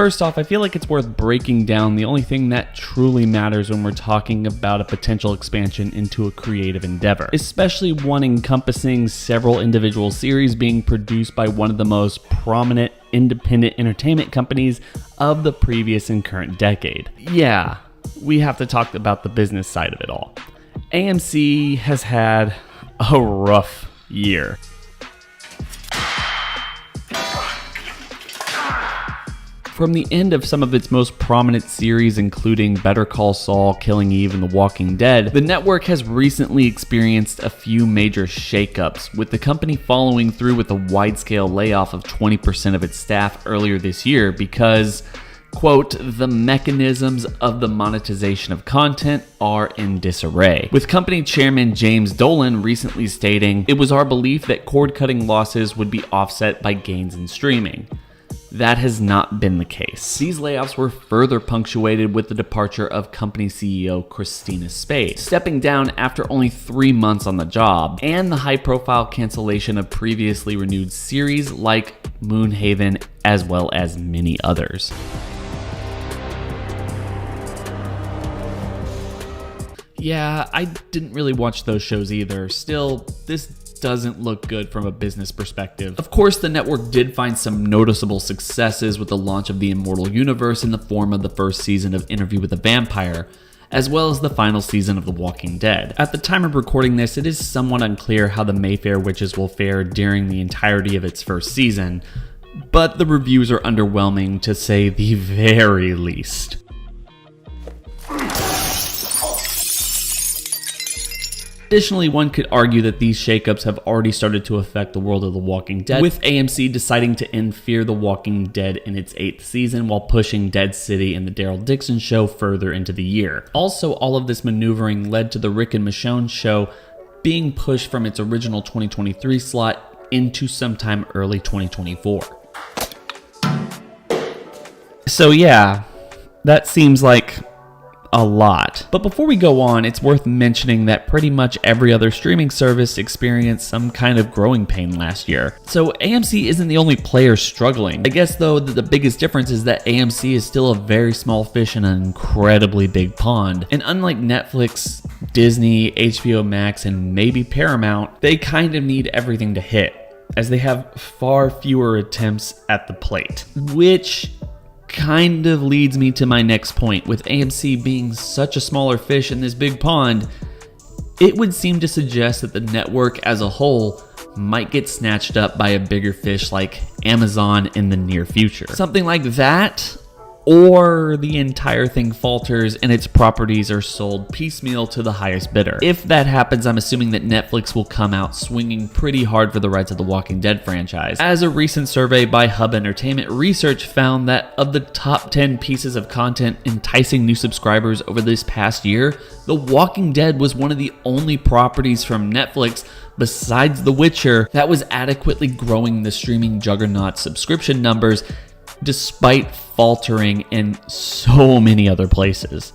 First off, I feel like it's worth breaking down the only thing that truly matters when we're talking about a potential expansion into a creative endeavor, especially one encompassing several individual series being produced by one of the most prominent independent entertainment companies of the previous and current decade. Yeah, we have to talk about the business side of it all. AMC has had a rough year. From the end of some of its most prominent series, including Better Call Saul, Killing Eve, and The Walking Dead, the network has recently experienced a few major shakeups, with the company following through with a wide-scale layoff of 20% of its staff earlier this year because, quote, the mechanisms of the monetization of content are in disarray. With company chairman James Dolan recently stating, "It was our belief that cord-cutting losses would be offset by gains in streaming." That has not been the case. These layoffs were further punctuated with the departure of company CEO Christina Spade, stepping down after only 3 months on the job, and the high-profile cancellation of previously renewed series like Moonhaven, as well as many others. Yeah, I didn't really watch those shows either. Still, this doesn't look good from a business perspective. Of course, the network did find some noticeable successes with the launch of the Immortal Universe in the form of the first season of Interview with a Vampire, as well as the final season of The Walking Dead. At the time of recording this, it is somewhat unclear how the Mayfair Witches will fare during the entirety of its first season, but the reviews are underwhelming to say the very least. Additionally, one could argue that these shakeups have already started to affect the world of The Walking Dead, with AMC deciding to end Fear the Walking Dead in its 8th season while pushing Dead City and the Daryl Dixon Show further into the year. Also, all of this maneuvering led to the Rick and Michonne Show being pushed from its original 2023 slot into sometime early 2024. So yeah, that seems like a lot. But before we go on, it's worth mentioning that pretty much every other streaming service experienced some kind of growing pain last year. So AMC isn't the only player struggling. I guess though that the biggest difference is that AMC is still a very small fish in an incredibly big pond. And unlike Netflix, Disney, HBO Max, and maybe Paramount, they kind of need everything to hit, as they have far fewer attempts at the plate. Which kind of leads me to my next point. With AMC being such a smaller fish in this big pond, it would seem to suggest that the network as a whole might get snatched up by a bigger fish like Amazon in the near future. Something like that, or the entire thing falters and its properties are sold piecemeal to the highest bidder. If that happens, I'm assuming that Netflix will come out swinging pretty hard for the rights of the Walking Dead franchise. As a recent survey by Hub Entertainment Research found that of the top 10 pieces of content enticing new subscribers over this past year, The Walking Dead was one of the only properties from Netflix besides The Witcher that was adequately growing the streaming juggernaut subscription numbers, despite faltering in so many other places.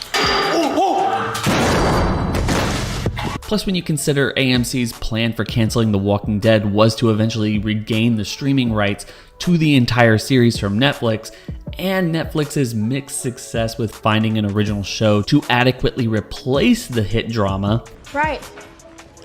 Plus, when you consider AMC's plan for canceling The Walking Dead was to eventually regain the streaming rights to the entire series from Netflix, and Netflix's mixed success with finding an original show to adequately replace the hit drama. Right.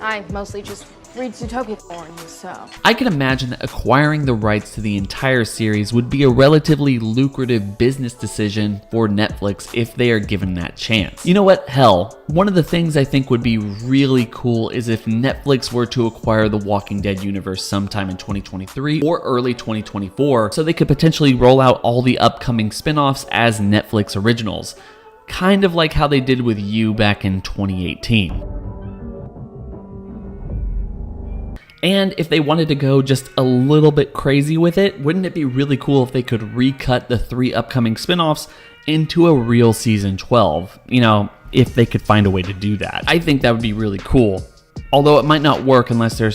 I mostly just read Zootopia forums, so I can imagine that acquiring the rights to the entire series would be a relatively lucrative business decision for Netflix if they are given that chance. You know what? Hell, one of the things I think would be really cool is if Netflix were to acquire the Walking Dead universe sometime in 2023 or early 2024, so they could potentially roll out all the upcoming spin-offs as Netflix originals, kind of like how they did with You back in 2018. And if they wanted to go just a little bit crazy with it, wouldn't it be really cool if they could recut the 3 upcoming spin-offs into a real season 12? You know, if they could find a way to do that. I think that would be really cool. Although it might not work unless there's